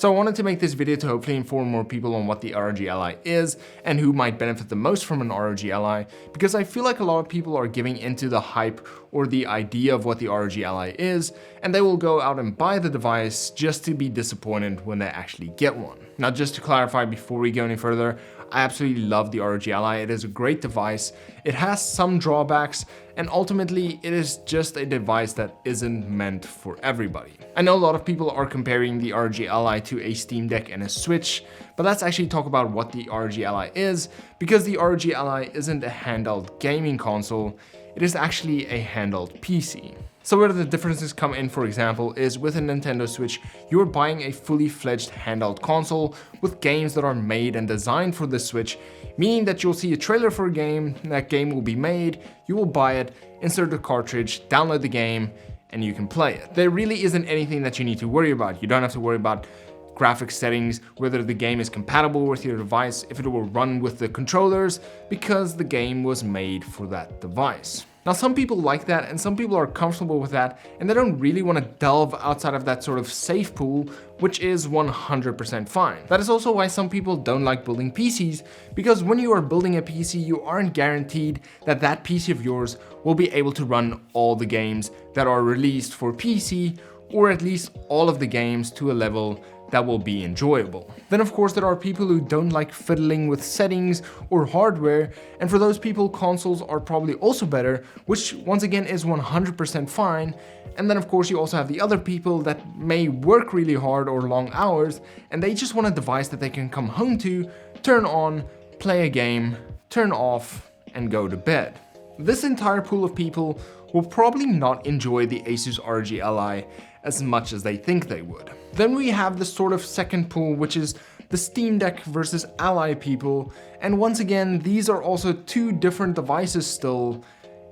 So I wanted to make this video to hopefully inform more people on what the ROG Ally is and who might benefit the most from an ROG Ally, because I feel like a lot of people are giving into the hype or the idea of what the ROG Ally is, and they will go out and buy the device just to be disappointed when they actually get one. Now, just to clarify before we go any further, I absolutely love the ROG Ally. It is a great device. It has some drawbacks, and ultimately it is just a device that isn't meant for everybody. I know a lot of people are comparing the ROG Ally to a Steam Deck and a Switch, but let's actually talk about what the ROG Ally is, because the ROG Ally isn't a handheld gaming console, it is actually a handheld PC. So where the differences come in, for example, is with a Nintendo Switch, you're buying a fully fledged handheld console with games that are made and designed for the Switch, meaning that you'll see a trailer for a game, that game will be made, you will buy it, insert the cartridge, download the game, and you can play it. There really isn't anything that you need to worry about. You don't have to worry about graphics settings, whether the game is compatible with your device, if it will run with the controllers, because the game was made for that device. Now, some people like that and some people are comfortable with that, and they don't really want to delve outside of that sort of safe pool, which is 100% fine. That is also why some people don't like building PCs, because when you are building a PC, you aren't guaranteed that that PC of yours will be able to run all the games that are released for PC, or at least all of the games to a level that will be enjoyable. Then of course there are people who don't like fiddling with settings or hardware, and for those people consoles are probably also better, which once again is 100% fine. And then of course you also have the other people that may work really hard or long hours, and they just want a device that they can come home to, turn on, play a game, turn off, and go to bed. This entire pool of people will probably not enjoy the Asus ROG Ally as much as they think they would. Then we have the sort of second pool, which is the Steam Deck versus Ally people, and once again these are also two different devices still,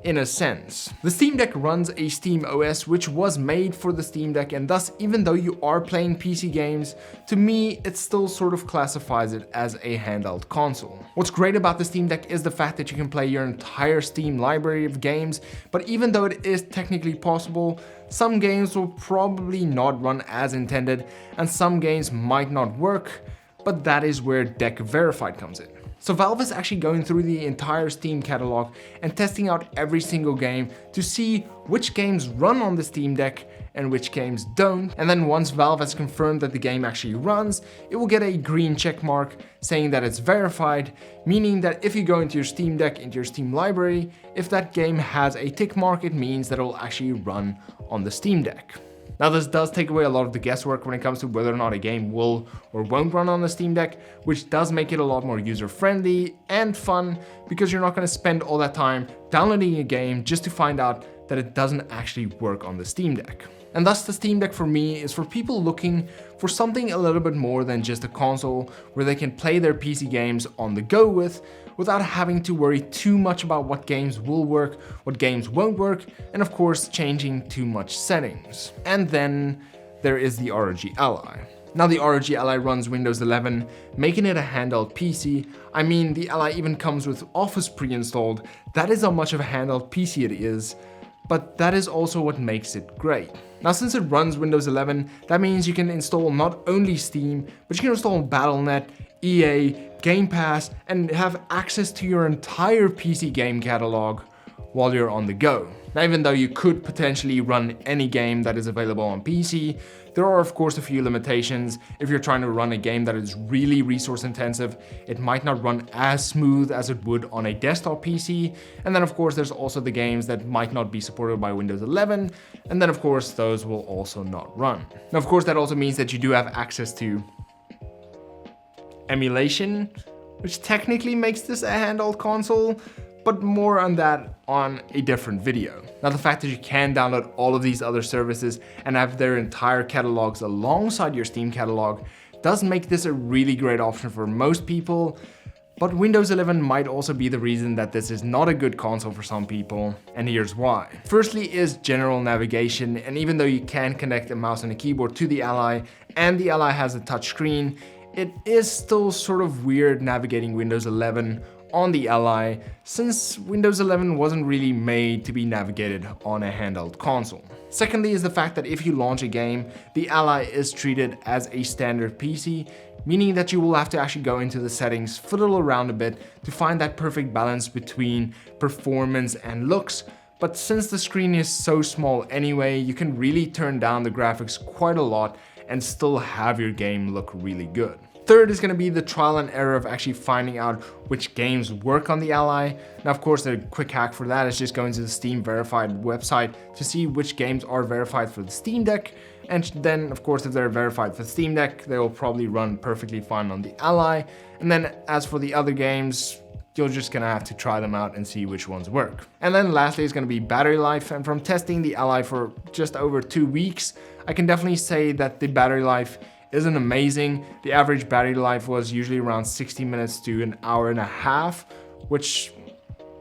in a sense. The Steam Deck runs a Steam OS which was made for the Steam Deck, and thus even though you are playing PC games, to me it still sort of classifies it as a handheld console. What's great about the Steam Deck is the fact that you can play your entire Steam library of games, but even though it is technically possible, some games will probably not run as intended, and some games might not work, but that is where Deck Verified comes in. So Valve is actually going through the entire Steam catalog and testing out every single game to see which games run on the Steam Deck and which games don't. And then once Valve has confirmed that the game actually runs, it will get a green check mark saying that it's verified, meaning that if you go into your Steam Deck, into your Steam library, if that game has a tick mark, it means that it will actually run on the Steam Deck. Now, this does take away a lot of the guesswork when it comes to whether or not a game will or won't run on the Steam Deck, which does make it a lot more user-friendly and fun, because you're not going to spend all that time downloading a game just to find out that it doesn't actually work on the Steam Deck. And thus the Steam Deck for me is for people looking for something a little bit more than just a console where they can play their PC games on the go without having to worry too much about what games will work, what games won't work, and of course changing too much settings. And then there is the ROG Ally. Now, the ROG Ally runs Windows 11, making it a handheld PC. I mean, the Ally even comes with Office pre-installed. That is how much of a handheld PC it is, but that is also what makes it great. Now, since it runs Windows 11, that means you can install not only Steam, but you can install Battle.net, EA, Game Pass, and have access to your entire PC game catalog while you're on the go. Now, even though you could potentially run any game that is available on PC, there are of course a few limitations. If you're trying to run a game that is really resource intensive, it might not run as smooth as it would on a desktop PC. And then of course there's also the games that might not be supported by Windows 11, and then of course those will also not run. Now, of course, that also means that you do have access to emulation, which technically makes this a handheld console, but more on that on a different video. Now, the fact that you can download all of these other services and have their entire catalogs alongside your Steam catalog does make this a really great option for most people, but Windows 11 might also be the reason that this is not a good console for some people, and here's why. Firstly is general navigation, and even though you can connect a mouse and a keyboard to the Ally, and the Ally has a touch screen, it is still sort of weird navigating Windows 11 on the Ally, since Windows 11 wasn't really made to be navigated on a handheld console. Secondly is the fact that if you launch a game, the Ally is treated as a standard PC, meaning that you will have to actually go into the settings, fiddle around a bit to find that perfect balance between performance and looks. But since the screen is so small anyway, you can really turn down the graphics quite a lot and still have your game look really good. Third is going to be the trial and error of actually finding out which games work on the Ally. Now, of course, a quick hack for that is just going to the Steam verified website to see which games are verified for the Steam Deck. And then, of course, if they're verified for the Steam Deck, they will probably run perfectly fine on the Ally. And then as for the other games, you're just gonna have to try them out and see which ones work. And then lastly is gonna be battery life. And from testing the Ally for just over 2 weeks, I can definitely say that the battery life isn't amazing. The average battery life was usually around 60 minutes to an hour and a half, which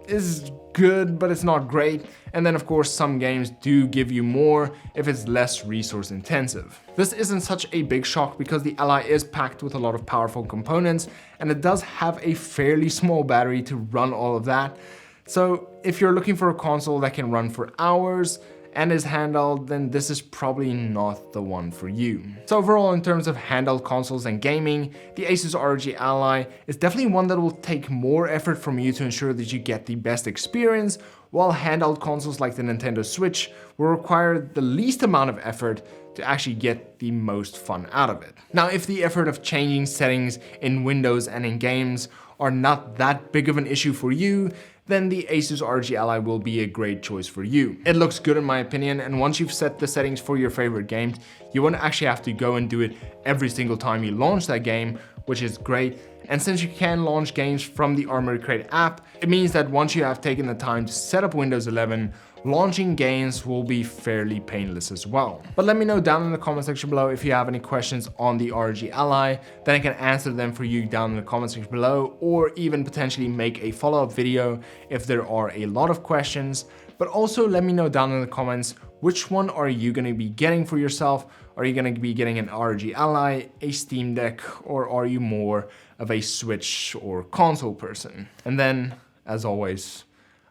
is good, but it's not great. And then of course some games do give you more if it's less resource intensive. This isn't such a big shock because the Ally is packed with a lot of powerful components and it does have a fairly small battery to run all of that. So if you're looking for a console that can run for hours and is handheld, then this is probably not the one for you. So overall, in terms of handheld consoles and gaming, the Asus ROG Ally is definitely one that will take more effort from you to ensure that you get the best experience, while handheld consoles like the Nintendo Switch will require the least amount of effort to actually get the most fun out of it. Now, if the effort of changing settings in Windows and in games are not that big of an issue for you, then the Asus ROG Ally will be a great choice for you. It looks good in my opinion, and once you've set the settings for your favorite games, you won't actually have to go and do it every single time you launch that game, which is great. And since you can launch games from the Armoury Crate app, it means that once you have taken the time to set up Windows 11, launching games will be fairly painless as well. But let me know down in the comment section below if you have any questions on the ROG Ally, then I can answer them for you down in the comment section below, or even potentially make a follow-up video if there are a lot of questions. But also let me know down in the comments, which one are you going to be getting for yourself? Are you going to be getting an ROG Ally, a Steam Deck, or are you more of a Switch or console person? And then, as always,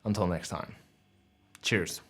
until next time. Cheers.